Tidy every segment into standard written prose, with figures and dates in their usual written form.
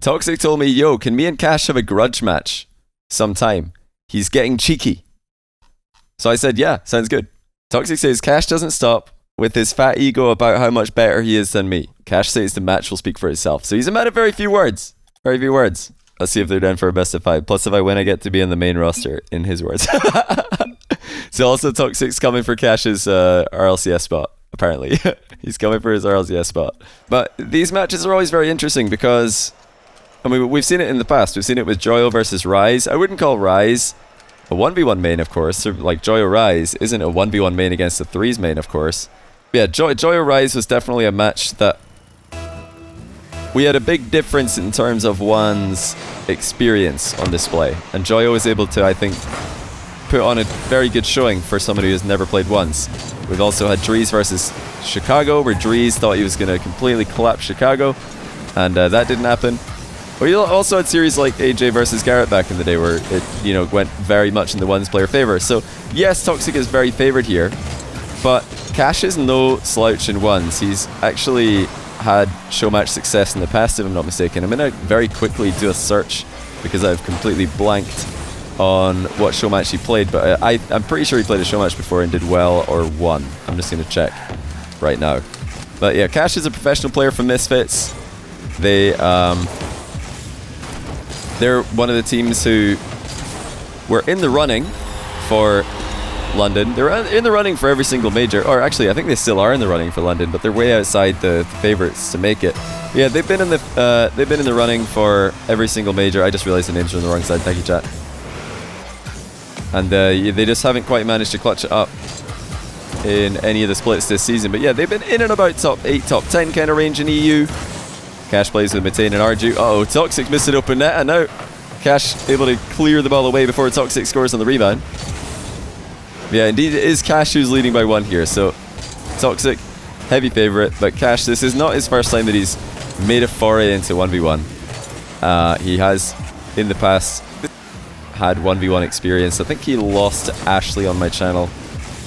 Toxic told me, yo, can me and Kash have a grudge match sometime? He's getting cheeky. So I said, yeah, sounds good. Toxic says, Kash doesn't stop with his fat ego about how much better he is than me. Kash says the match will speak for itself. So he's a man of very few words. Very few words. Let's see if they're down for a best of 5. Plus, if I win, I get to be in the main roster, in his words. So also, Toxic's coming for Kash's RLCS spot, apparently. He's coming for his RLCS spot. But these matches are always very interesting because, I mean, we've seen it in the past. We've seen it with Joyo versus Rise. I wouldn't call Rise a 1v1 main, of course. Like, Joyo Rise isn't a 1v1 main against the 3s main, of course. But yeah, Joyo Rise was definitely a match that we had a big difference in terms of one's experience on display. And Joyo was able to, I think, put on a very good showing for somebody who's never played once. We've also had Drees versus Chicago, where Drees thought he was going to completely collapse Chicago, and that didn't happen. We also had series like AJ versus Garrett back in the day, where it, you know, went very much in the one's player favor. So yes, Toxic is very favored here, but Kash is no slouch in ones. He's actually had show match success in the past, if I'm not mistaken. I'm going to very quickly do a search because I've completely blanked on what show match he played, but I'm pretty sure he played a show match before and did well or won. I'm just going to check right now. But yeah, Kash is a professional player from Misfits. They're one of the teams who were in the running for London. They're in the running for every single major, or actually I think they still are in the running for London, but they're way outside the favorites to make it. Yeah, they've been in the running for every single major. I just realized the names are on the wrong side. Thank you, chat. And they just haven't quite managed to clutch it up in any of the splits this season. But yeah, they've been in and about top 8, top 10 kind of range in EU. Kash plays with Matane and Arju. Uh-oh, Toxic missed an open net, and now Kash able to clear the ball away before Toxic scores on the rebound. Yeah, indeed it is Kash who's leading by 1 here. So Toxic, heavy favourite, but Kash, this is not his first time that he's made a foray into 1v1. He has, in the past, had 1v1 experience. I think he lost to Ashley on my channel.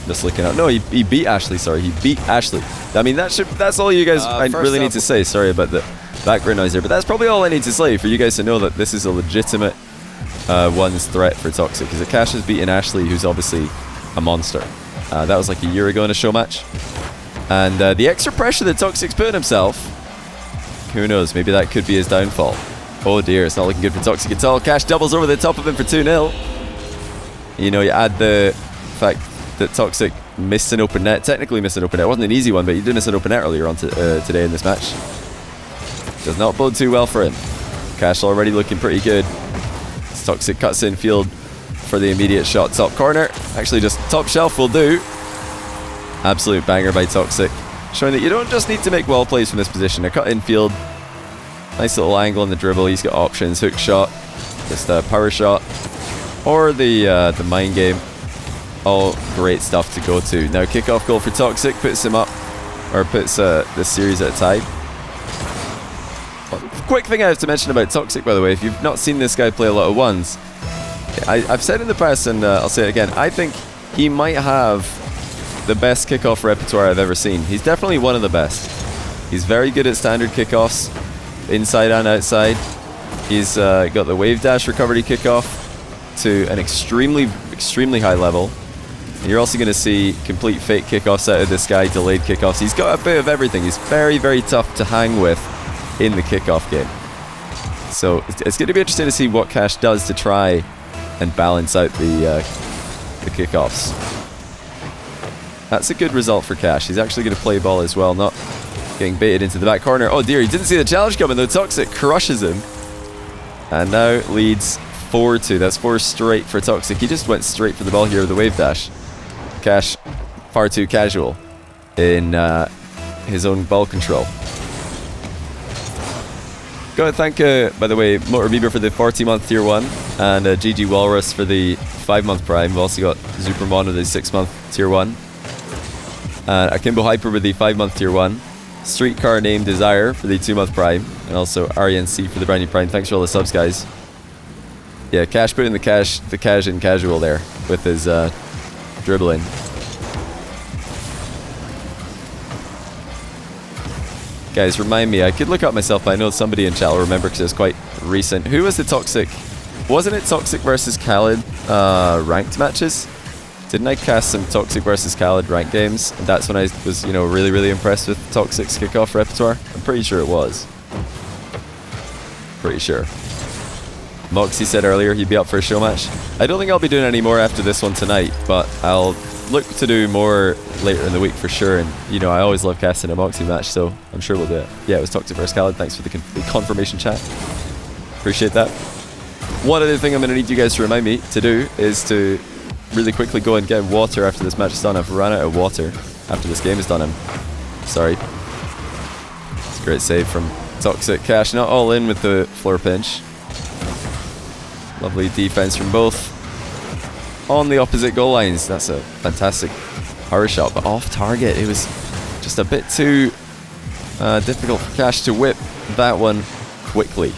Just looking up. No, he beat Ashley, sorry. He beat Ashley. I mean, that's all you guys I really need to say. Sorry about the background noise there, but that's probably all I need to say for you guys to know that this is a legitimate one's threat for Toxic, because Kash has beaten Ashley, who's obviously a monster. That was like a year ago in a show match. And the extra pressure that Toxic's put on himself, who knows, maybe that could be his downfall. Oh dear, it's not looking good for Toxic at all. Kash doubles over the top of him for 2-0. You know, you add the fact that Toxic missed an open net, technically missed an open net. It wasn't an easy one, but he did miss an open net earlier on today in this match. Does not bode too well for him. Kash already looking pretty good. Toxic cuts in field for the immediate shot top corner. Actually, just top shelf will do. Absolute banger by Toxic, showing that you don't just need to make wall plays from this position. A cut in field, nice little angle in the dribble. He's got options: hook shot, just a power shot, or the mind game. All great stuff to go to. Now kickoff goal for Toxic puts him up, or puts this series at a tie. Quick thing I have to mention about Toxic, by the way, if you've not seen this guy play a lot of ones, I've said in the past, and I'll say it again, I think he might have the best kickoff repertoire I've ever seen. He's definitely one of the best. He's very good at standard kickoffs, inside and outside. He's got the wave dash recovery kickoff to an extremely high level. And you're also going to see complete fake kickoffs out of this guy, delayed kickoffs. He's got a bit of everything. He's very, very tough to hang with in the kickoff game. So it's going to be interesting to see what Kash does to try and balance out the kickoffs. That's a good result for Kash. He's actually going to play ball as well, not getting baited into the back corner. Oh dear, he didn't see the challenge coming though. Toxic crushes him. And now leads 4-2. That's 4 straight for Toxic. He just went straight for the ball here with the wave dash. Kash, far too casual in his own ball control. Gotta thank, by the way, Motor Bieber for the 40-month tier 1, and GG Walrus for the 5-month prime. We've also got Supermon with the 6-month tier 1. Akimbo Hyper with the 5-month tier 1. Streetcar Named Desire for the 2-month prime, and also RNC for the brand new prime. Thanks for all the subs, guys. Yeah, Kash putting the cash in casual there with his dribbling. Guys, remind me. I could look up myself, but I know somebody in chat will remember because it was quite recent. Who was the Toxic? Wasn't it Toxic versus Khaled ranked matches? Didn't I cast some Toxic versus Khaled ranked games? And that's when I was, you know, really, really impressed with Toxic's kickoff repertoire. I'm pretty sure it was. Pretty sure. Moxie said earlier he'd be up for a show match. I don't think I'll be doing any more after this one tonight, but I'll look to do more later in the week for sure. And, you know, I always love casting a Moxie match, so I'm sure we'll do it. Yeah, it was Toxic versus Khaled. Thanks for the confirmation chat. Appreciate that. One other thing I'm going to need you guys to remind me to do is to really quickly go and get water after this match is done. I've run out of water after this game is done. I'm sorry. It's a great save from Toxic. Kash not all in with the floor pinch. Lovely defense from both on the opposite goal lines. That's a fantastic power shot, but off target. It was just a bit too difficult for Kash to whip that one quickly.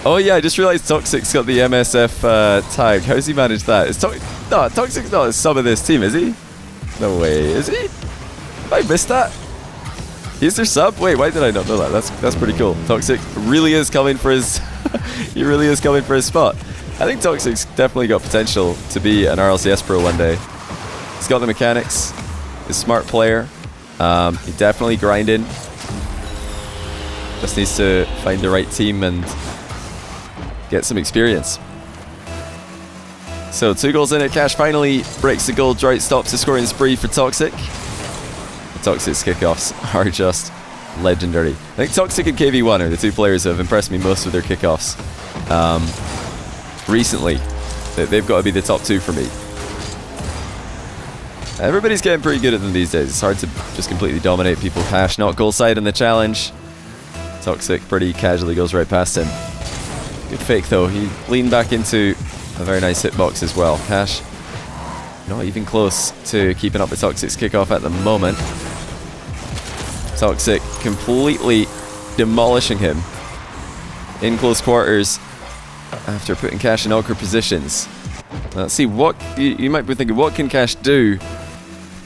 Oh yeah, I just realized Toxic's got the MSF tag. How's he managed that? No, Toxic's not a sub of this team, is he? No way, is he? Have I missed that? He's their sub? Wait, why did I not know that? That's pretty cool. Toxic really is coming for his he really is coming for his spot. I think Toxic's definitely got potential to be an RLCS pro one day. He's got the mechanics. He's a smart player. He definitely grinding. Just needs to find the right team and get some experience. So 2 goals in it. Kash finally breaks the goal drought, stops the scoring spree for Toxic. Toxic's kickoffs are just legendary. I think Toxic and KV1 are the 2 players that have impressed me most with their kickoffs recently. They've got to be the top 2 for me. Everybody's getting pretty good at them these days. It's hard to just completely dominate people. Kash not goal side in the challenge. Toxic pretty casually goes right past him. Good fake though. He leaned back into a very nice hitbox as well. Kash not even close to keeping up with Toxic's kickoff at the moment. Toxic completely demolishing him in close quarters after putting Kash in awkward positions. Let's see what you might be thinking. What can Kash do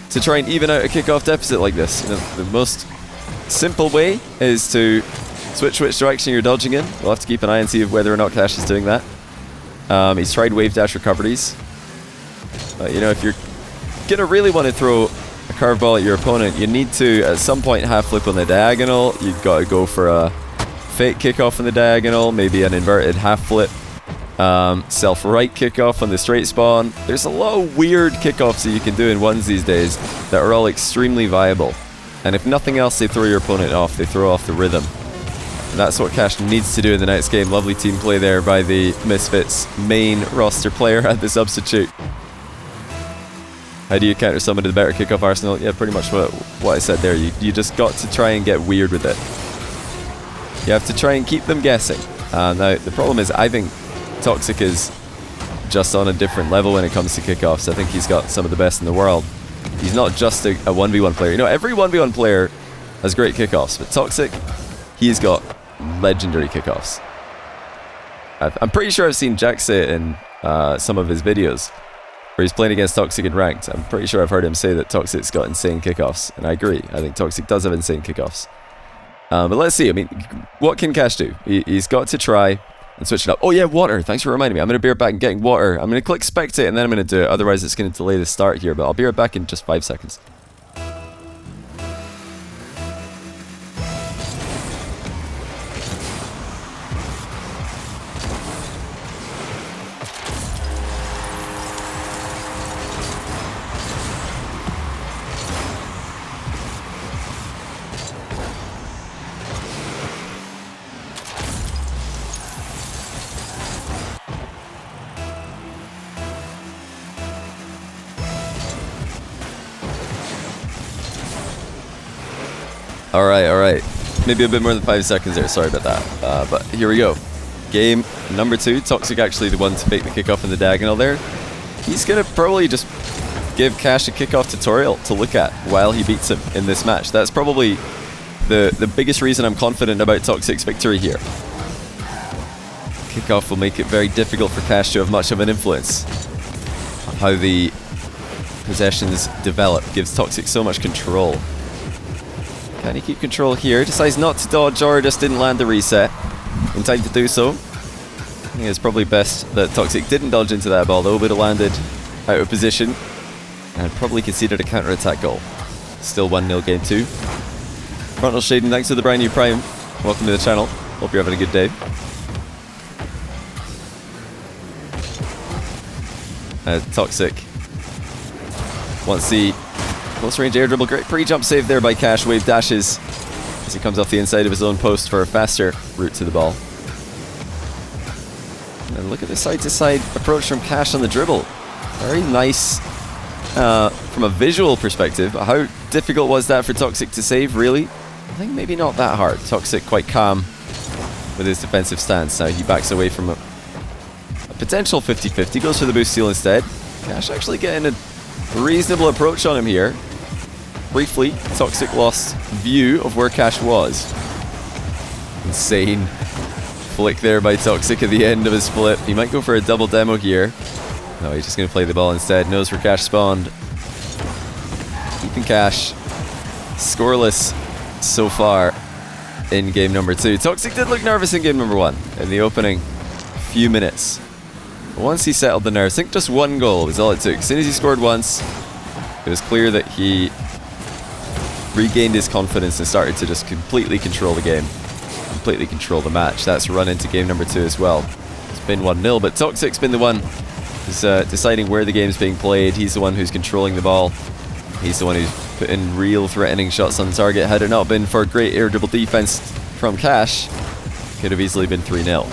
to try and even out a kickoff deficit like this? You know, the most simple way is to switch which direction you're dodging in. We'll have to keep an eye and see whether or not Kash is doing that. He's tried wave dash recoveries. But, you know, if you're gonna really want to throw a curveball at your opponent, you need to at some point half flip on the diagonal. You've got to go for a fake kickoff on the diagonal, maybe an inverted half flip, self right kickoff on the straight spawn. There's a lot of weird kickoffs that you can do in ones these days that are all extremely viable. And if nothing else, they throw your opponent off. They throw off the rhythm. And that's what Kash needs to do in the next game. Lovely team play there by the Misfits main roster player at the substitute. How do you counter someone to the better kickoff arsenal? Yeah, pretty much what I said there. You just got to try and get weird with it. You have to try and keep them guessing. Now, the problem is I think Toxic is just on a different level when it comes to kickoffs. I think he's got some of the best in the world. He's not just a 1v1 player. You know, every 1v1 player has great kickoffs, but Toxic, he's got legendary kickoffs. I'm pretty sure I've seen Jack say it in some of his videos where he's playing against Toxic in ranked. I'm pretty sure I've heard him say that Toxic's got insane kickoffs, and I agree. I think Toxic does have insane kickoffs. But let's see. I mean, what can Kash do? He's got to try and switch it up. Oh yeah, water. Thanks for reminding me. I'm going to be right back and getting water. I'm going to click spectate and then I'm going to do it. Otherwise it's going to delay the start here, but I'll be right back in just 5 seconds. Alright. Maybe a bit more than 5 seconds there, sorry about that. But here we go. Game number 2. Toxic actually the one to fake the kickoff in the diagonal there. He's going to probably just give Kash a kickoff tutorial to look at while he beats him in this match. That's probably the biggest reason I'm confident about Toxic's victory here. Kickoff will make it very difficult for Kash to have much of an influence on how the possessions develop. Gives Toxic so much control. Can he keep control here? Decides not to dodge or just didn't land the reset in time to do so. I think it's probably best that Toxiic didn't dodge into that ball though, but it landed out of position and probably conceded a counter-attack goal. Still 1-0 game 2. Frontal Shading, thanks for the brand new Prime. Welcome to the channel. Hope you're having a good day. Toxiic wants the close range air dribble. Great pre-jump save there by Kash. Wave dashes as he comes off the inside of his own post for a faster route to the ball. And look at the side-to-side approach from Kash on the dribble. Very nice from a visual perspective. How difficult was that for Toxiic to save, really? I think maybe not that hard. Toxiic quite calm with his defensive stance. Now he backs away from a potential 50-50, goes for the boost steal instead. Kash actually getting a reasonable approach on him here. Briefly, Toxiic lost view of where Kash was. Insane flick there by Toxiic at the end of his flip. He might go for a double demo here. No, he's just going to play the ball instead. Knows where Kash spawned. Keeping Kash scoreless so far in game number 2. Toxiic did look nervous in game number 1 in the opening few minutes. Once he settled the nerves, I think just one goal was all it took. As soon as he scored once, it was clear that he regained his confidence and started to just completely control the game. Completely control the match. That's run into game number 2 as well. It's been 1-0, but Toxic's been the one who's deciding where the game's being played. He's the one who's controlling the ball. He's the one who's put in real threatening shots on target. Had it not been for great air dribble defense from Kash, could have easily been 3-0.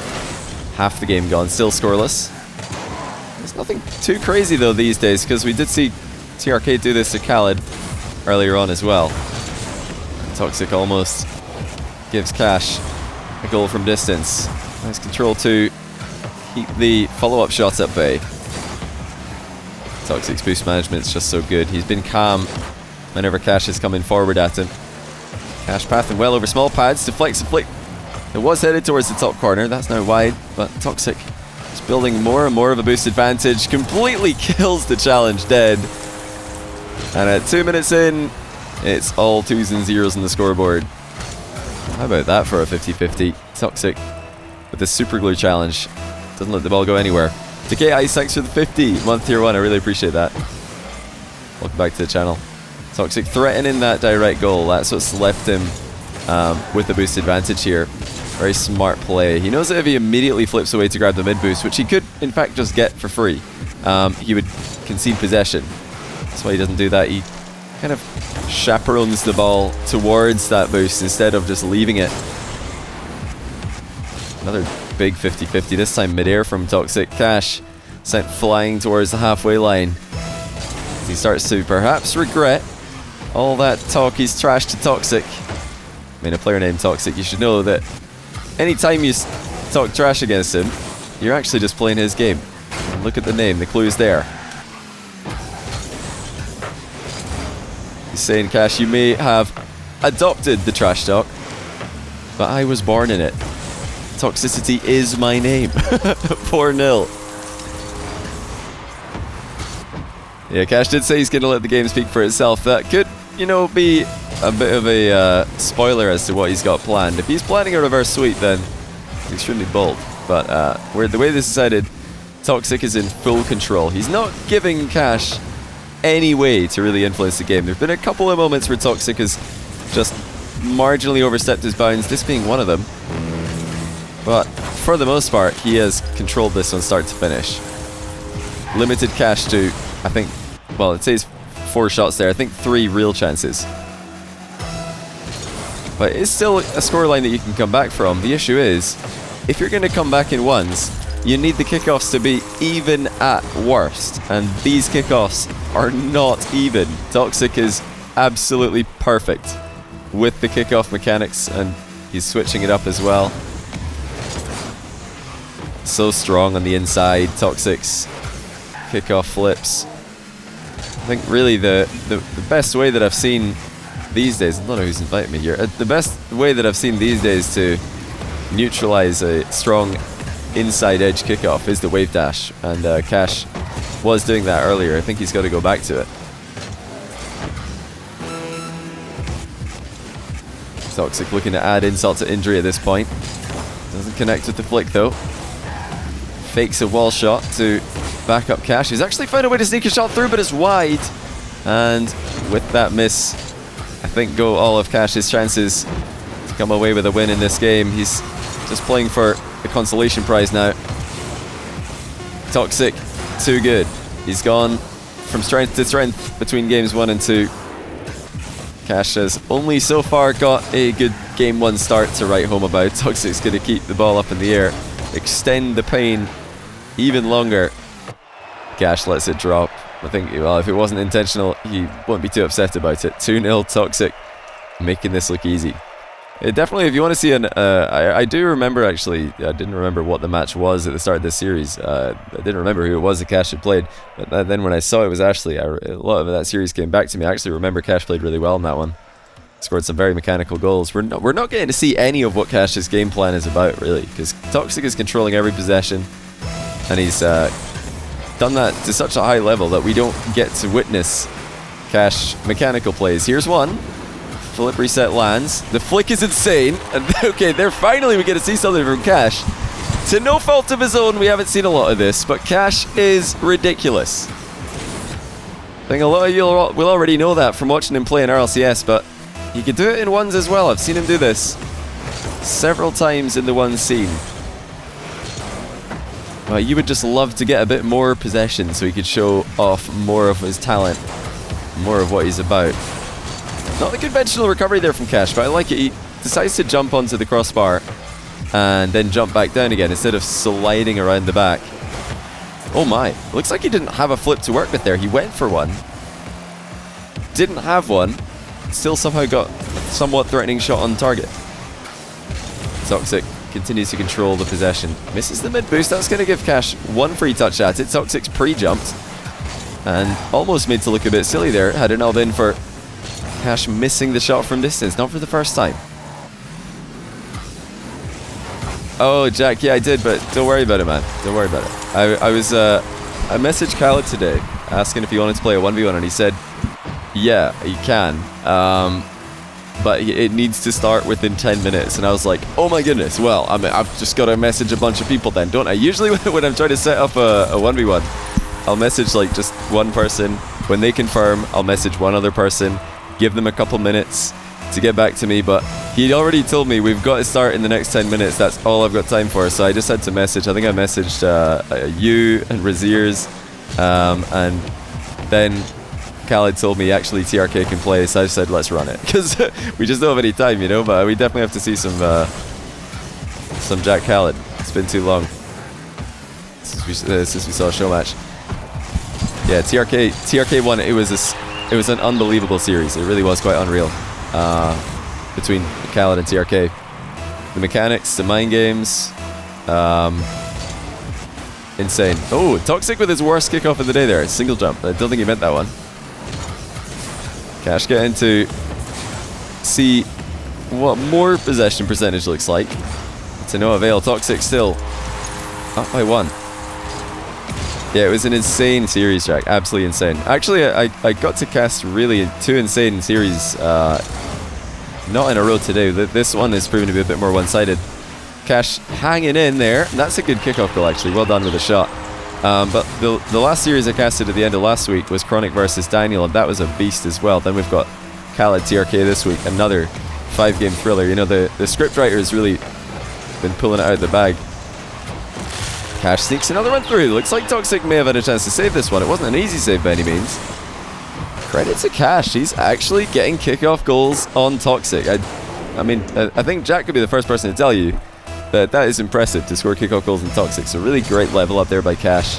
Half the game gone, still scoreless. There's nothing too crazy though these days, because we did see TRK do this to Khaled earlier on as well. Toxiic almost gives Kash a goal from distance. Nice control to keep the follow-up shots at bay. Toxic's boost management's just so good. He's been calm whenever Kash is coming forward at him. Kash pathing well over small pads, deflects a flick. It was headed towards the top corner, that's now wide, but Toxiic is building more and more of a boost advantage. Completely kills the challenge dead. And at 2 minutes in, it's all 2s and 0s on the scoreboard. How about that for a 50-50? Toxiic with the super glue challenge. Doesn't let the ball go anywhere. Decay Ice, thanks for the 50-month tier 1. I really appreciate that. Welcome back to the channel. Toxiic threatening that direct goal. That's what's left him with the boost advantage here. Very smart play. He knows that if he immediately flips away to grab the mid boost, which he could in fact just get for free, he would concede possession. That's why he doesn't do that. He kind of chaperones the ball towards that boost instead of just leaving it. Another big 50-50, this time mid-air from Toxiic. Kash sent flying towards the halfway line. As he starts to perhaps regret all that talk he's trashed to Toxiic. I mean, a player named Toxiic, you should know that anytime you talk trash against him, you're actually just playing his game. And look at the name, the clue's there. He's saying, Kash, you may have adopted the trash talk, but I was born in it. Toxicity is my name. 4-0. Yeah, Kash did say he's going to let the game speak for itself. That could, you know, be a bit of a spoiler as to what he's got planned. If he's planning a reverse sweep, then he's extremely bold. But the way this is headed, Toxiic is in full control. He's not giving Kash any way to really influence the game. There have been a couple of moments where Toxiic has just marginally overstepped his bounds, this being one of them. But for the most part, he has controlled this one start to finish. Limited Kash to, I think, well, it says 4 shots there. I think 3 real chances. But it's still a scoreline that you can come back from. The issue is, if you're going to come back in ones, you need the kickoffs to be even at worst. And these kickoffs are not even. Toxiic is absolutely perfect with the kickoff mechanics, and he's switching it up as well. So strong on the inside. Toxic's kickoff flips. I think really the best way that I've seen these days, I don't know who's invited me here, the best way that I've seen these days to neutralize a strong inside edge kickoff is the wave dash, and Kash was doing that earlier. I think he's got to go back to it. Toxic looking to add insult to injury at this point. Doesn't connect with the flick though. Fakes a wall shot to back up Kash. He's actually found a way to sneak a shot through, but it's wide. And with that miss, I think go all of Kash's chances to come away with a win in this game. He's just playing for the consolation prize now. Toxic, too good. He's gone from strength to strength between games 1 and 2. Kash has only so far got a good game 1 start to write home about. Toxic's going to keep the ball up in the air, extend the pain even longer. Kash lets it drop. I think, well, if it wasn't intentional, he won't be too upset about it. 2-0 Toxic, making this look easy. Definitely, if you want to see an... I do remember, actually, I didn't remember what the match was at the start of this series. I didn't remember who it was that Kash had played. But then when I saw it was Ashley, a lot of that series came back to me. I actually remember Kash played really well in that one. Scored some very mechanical goals. We're not getting to see any of what Kash's game plan is about, really. Because Toxic is controlling every possession. And he's done that to such a high level that we don't get to witness Kash mechanical plays. Here's one. Flip reset lands. The flick is insane. And okay, there finally we get to see something from Kash. To no fault of his own, we haven't seen a lot of this, but Kash is ridiculous. I think a lot of you will already know that from watching him play in RLCS, but he can do it in ones as well. I've seen him do this several times in the one scene. Well, you would just love to get a bit more possession so he could show off more of his talent, more of what he's about. Not the conventional recovery there from Kash, but I like it. He decides to jump onto the crossbar and then jump back down again instead of sliding around the back. Oh my, looks like he didn't have a flip to work with there. He went for one, didn't have one, still somehow got a somewhat threatening shot on target. Toxic continues to control the possession. Misses the mid boost. That's going to give Kash one free touch at it. Toxic's pre-jumped and almost made to look a bit silly there. Had it not been for Kash missing the shot from distance, not for the first time. Oh, Jack, yeah, I did, but don't worry about it, man. Don't worry about it. I messaged Khaled today asking if he wanted to play a 1v1, and he said, yeah, he can, but it needs to start within 10 minutes. And I was like, oh my goodness, well, I've just got to message a bunch of people then, don't I? Usually when I'm trying to set up a 1v1, I'll message like just one person. When they confirm, I'll message one other person, give them a couple minutes to get back to me, but he'd already told me we've got to start in the next 10 minutes. That's all I've got time for, so I just had to message. I think I messaged you and Raziers, and then Khaled told me actually TRK can play, so I just said let's run it, because we just don't have any time, you know, but we definitely have to see some Jack Khaled. It's been too long since we saw a show match. Yeah, TRK won. It was an unbelievable series. It really was quite unreal between Khaled and TRK. The mechanics, the mind games, insane. Oh, Toxic with his worst kickoff of the day there. Single jump. I don't think he meant that one. Kash getting to see what more possession percentage looks like. To no avail. Toxic still up by one. Yeah, it was an insane series, Jack. Absolutely insane. Actually, I got to cast really two insane series, not in a row today. This one is proving to be a bit more one-sided. Kash hanging in there. That's a good kickoff goal, actually. Well done with the shot. But the last series I casted at the end of last week was Chronic versus Daniel, and that was a beast as well. Then we've got Khaled TRK this week, another 5-game thriller. You know, the scriptwriter's really been pulling it out of the bag. Kash sneaks another one through. Looks like Toxic may have had a chance to save this one. It wasn't an easy save by any means. Credit to Kash. He's actually getting kickoff goals on Toxic. I mean, I think Jack could be the first person to tell you that that is impressive to score kickoff goals on Toxic. So really great level up there by Kash.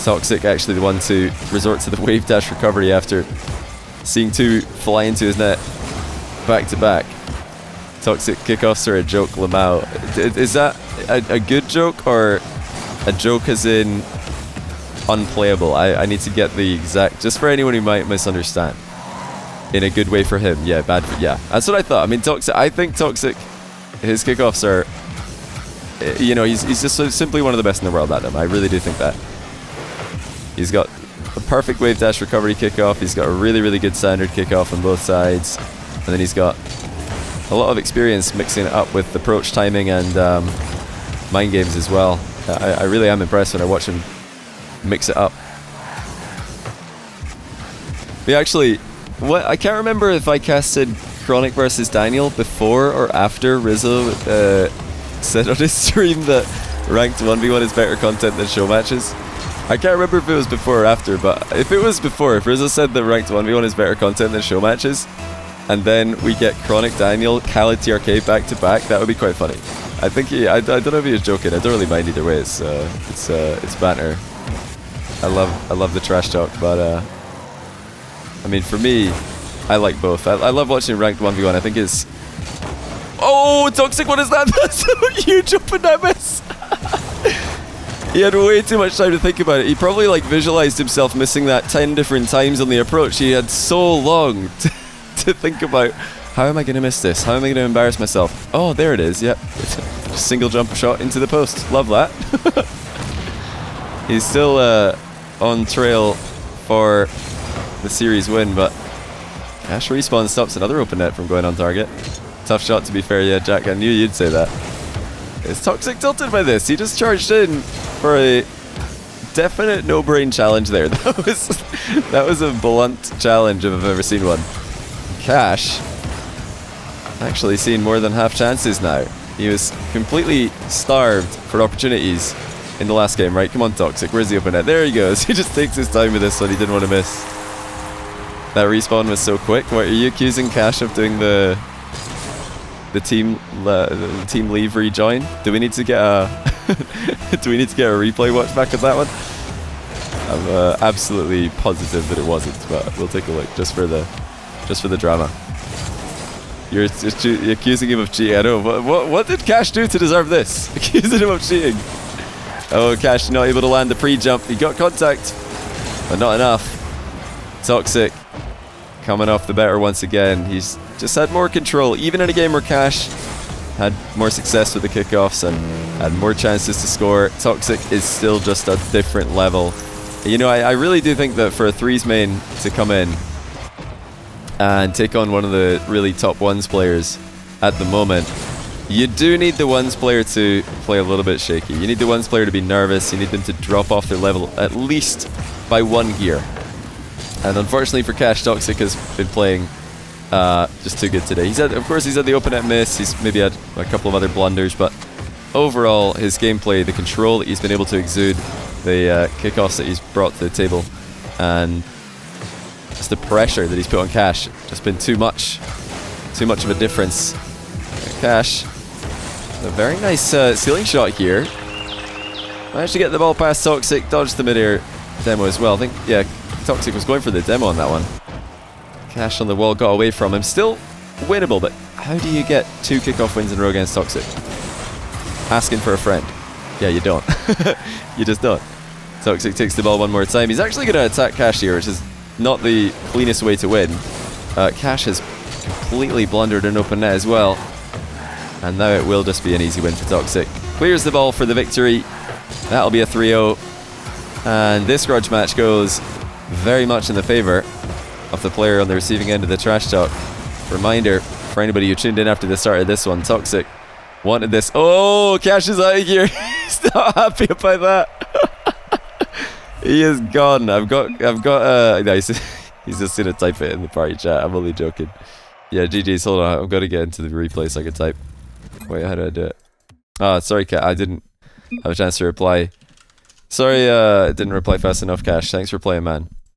Toxic actually the one to resort to the wave dash recovery after seeing two fly into his net back to back. Toxic kickoffs are a joke, Lamau. Is that a good joke or a joke as in unplayable? I need to get the exact, just for anyone who might misunderstand. In a good way for him. Yeah, bad for, yeah. That's what I thought. I mean, I think Toxic, his kickoffs are, you know, he's just simply one of the best in the world at them. I really do think that. He's got a perfect wave dash recovery kickoff. He's got a really, really good standard kickoff on both sides. And then he's got a lot of experience mixing it up with approach timing and mind games as well. I really am impressed when I watch him mix it up. We actually, I can't remember if I casted Chronic versus Daniel before or after Rizzo said on his stream that ranked 1v1 is better content than show matches. I can't remember if it was before or after, but if it was before, if Rizzo said that ranked 1v1 is better content than show matches, and then we get Chronic Daniel, Khaled TRK back to back, that would be quite funny. I think I don't know if he was joking. I don't really mind either way. It's banter. I love the trash talk, but I mean, for me, I like both. I love watching ranked 1v1. I think it's... Oh, Toxic, what is that? That's so huge open that miss. He had way too much time to think about it. He probably like visualized himself missing that 10 different times on the approach. He had so long to think about, how am I going to miss this? How am I going to embarrass myself? Oh, there it is. Yep. Just single jump shot into the post. Love that. He's still on trail for the series win, but Kash respawn stops another open net from going on target. Tough shot, to be fair. Yeah, Jack, I knew you'd say that. Is Toxic tilted by this? He just charged in for a definite no-brain challenge there. That was a blunt challenge if I've ever seen one. Kash actually seen more than half chances now. He was completely starved for opportunities in the last game, right? Come on, Toxic. Where's the open net? There he goes. He just takes his time with this one. He didn't want to miss. That respawn was so quick. What, are you accusing Kash of doing the team leave rejoin? Do we need to get a replay watch back of that one? I'm absolutely positive that it wasn't, but we'll take a look just for the drama. You're accusing him of cheating. I know. What did Kash do to deserve this? Accusing him of cheating. Oh, Kash not able to land the pre-jump. He got contact, but not enough. Toxic coming off the better once again. He's just had more control, even in a game where Kash had more success with the kickoffs and had more chances to score. Toxic is still just a different level. You know, I really do think that for a threes main to come in and take on one of the really top ones players at the moment, you do need the ones player to play a little bit shaky. You need the ones player to be nervous. You need them to drop off their level at least by 1 gear. And unfortunately for Kash, Toxic has been playing just too good today. Of course, he's had the open net miss. He's maybe had a couple of other blunders, but overall, his gameplay, the control that he's been able to exude, the kickoffs that he's brought to the table, and just the pressure that he's put on Kash, just been too much of a difference. Kash, a very nice ceiling shot here. Managed to get the ball past Toxic, dodged the mid-air demo as well. I think, yeah, Toxic was going for the demo on that one. Kash on the wall got away from him. Still winnable, but how do you get 2 kickoff wins in a row against Toxic? Asking for a friend. Yeah, you don't. You just don't. Toxic takes the ball one more time. He's actually going to attack Kash here, which is not the cleanest way to win. Kash has completely blundered an open net as well. And now it will just be an easy win for Toxic. Clears the ball for the victory. That'll be a 3-0. And this grudge match goes very much in the favor of the player on the receiving end of the trash talk. Reminder for anybody who tuned in after the start of this one, Toxic wanted this. Oh, Kash is out of here. He's not happy about that. He is gone. I've got no, he's just gonna type it in the party chat. I'm only joking. Yeah, GG's, hold on, I've got to get into the replay so I can type. Wait, how do I do it? Oh, sorry, I didn't have a chance to reply. Sorry, I didn't reply fast enough, Kash. Thanks for playing, man.